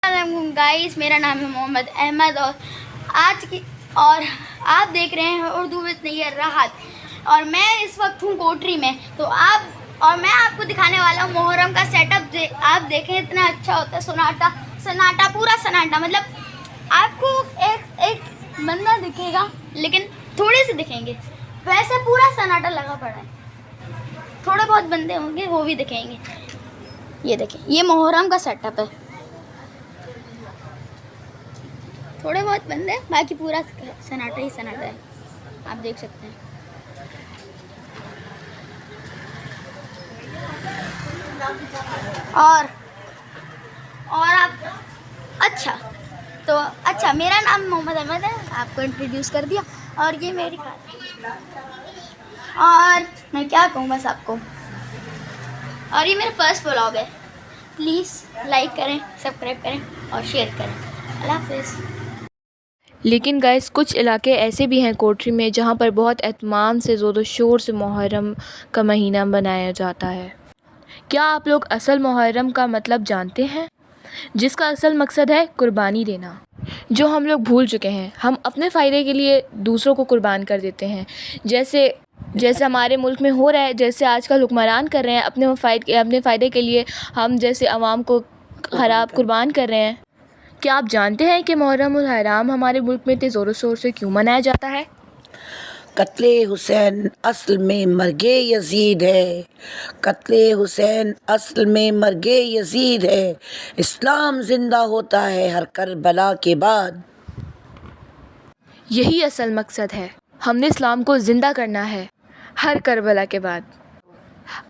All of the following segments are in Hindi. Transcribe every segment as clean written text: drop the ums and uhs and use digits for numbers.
गाइस, मेरा नाम है मोहम्मद अहमद और आप देख रहे हैं उर्दू विद नैयर राहत। और मैं इस वक्त हूँ कोटरी में। तो मैं आपको दिखाने वाला हूँ मोहर्रम का सेटअप। आप देखें, इतना अच्छा होता है, सन्नाटा पूरा सन्नाटा। मतलब आपको एक बंदा दिखेगा, लेकिन थोड़े से दिखेंगे, वैसे पूरा सन्नाटा लगा पड़ा है। थोड़े बहुत बंदे होंगे, वो भी दिखेंगे। ये देखें, ये मोहर्रम का सेटअप है। थोड़े बहुत बंदे, बाकी पूरा सन्नाटा ही सन्नाटा है, आप देख सकते हैं। और आप अच्छा मेरा नाम मोहम्मद अहमद है, आपको इंट्रोड्यूस कर दिया। और ये मेरी खाला, और मैं क्या कहूँ बस आपको। और ये मेरा फर्स्ट व्लॉग है। प्लीज़ लाइक करें, सब्सक्राइब करें और शेयर करें। अल्लाह हाफ़िज़। लेकिन गाइस, कुछ इलाके ऐसे भी हैं कोटरी में जहाँ पर बहुत एहतमाम से ज़ोर शोर से मुहर्रम का महीना मनाया जाता है। क्या आप लोग असल मुहर्रम का मतलब जानते हैं, जिसका असल मकसद है कुर्बानी देना, जो हम लोग भूल चुके हैं। हम अपने फ़ायदे के लिए दूसरों को कुर्बान कर देते हैं, जैसे हमारे मुल्क में हो रहा है, जैसे आजकल हुक्मरान कर रहे हैं अपने फ़ायदे के लिए। हम जैसे आवाम को ख़राब कुर्बान कर रहे हैं। क्या आप जानते हैं कि मुहर्रम उल हराम हमारे मुल्क में इतने ज़ोरों शोर से क्यों मनाया जाता है? कत्ले हुसैन असल में मर्गे यजीद है। कत्ले हुसैन असल में मर्गे यजीद है। इस्लाम ज़िंदा होता है हर करबला के बाद। यही असल मकसद है। हमने इस्लाम को ज़िंदा करना है हर करबला के बाद।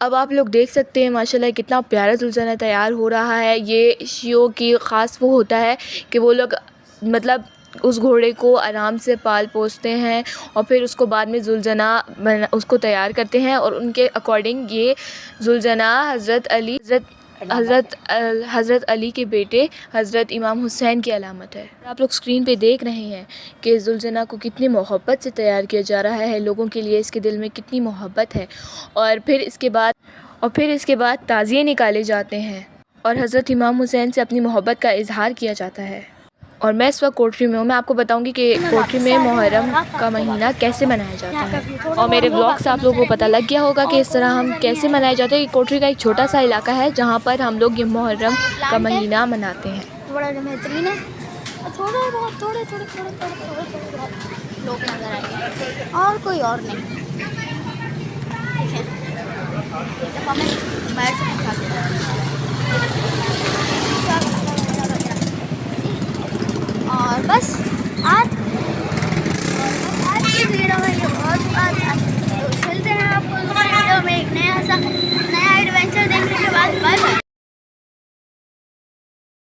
अब आप लोग देख सकते हैं माशाल्लाह कितना प्यारा जुल्ज़ना तैयार हो रहा है। ये शियों की ख़ास वो होता है कि वो लोग मतलब उस घोड़े को आराम से पाल पोसते हैं और फिर उसको बाद में जुल्ज़ना उसको तैयार करते हैं। और उनके अकॉर्डिंग ये जुल्ज़ना हज़रत अली के बेटे हज़रत इमाम हुसैन की अलामत है। आप लोग स्क्रीन पे देख रहे हैं कि जुल्ज़ना को कितनी मोहब्बत से तैयार किया जा रहा है, लोगों के लिए इसके दिल में कितनी मोहब्बत है। और फिर इसके बाद ताज़िए निकाले जाते हैं और हज़रत इमाम हुसैन से अपनी मोहब्बत का इजहार किया जाता है। और मैं इस वक्त कोटरी में हूँ। मैं आपको बताऊंगी कि कोटरी में मुहर्रम का महीना कैसे मनाया जाता है। और मेरे ब्लॉग से आप लोगों को पता लग गया होगा कि इस तरह हम कैसे मनाए जाते हैं। कोटरी का एक छोटा सा इलाका है जहाँ पर हम लोग ये मुहर्रम का महीना मनाते हैं। बड़ा बेहतरीन है। थोड़े बहुत लोग नजर आएंगे और कोई और नहीं। ठीक है, ये तो हमें बाहर से दिखा दें।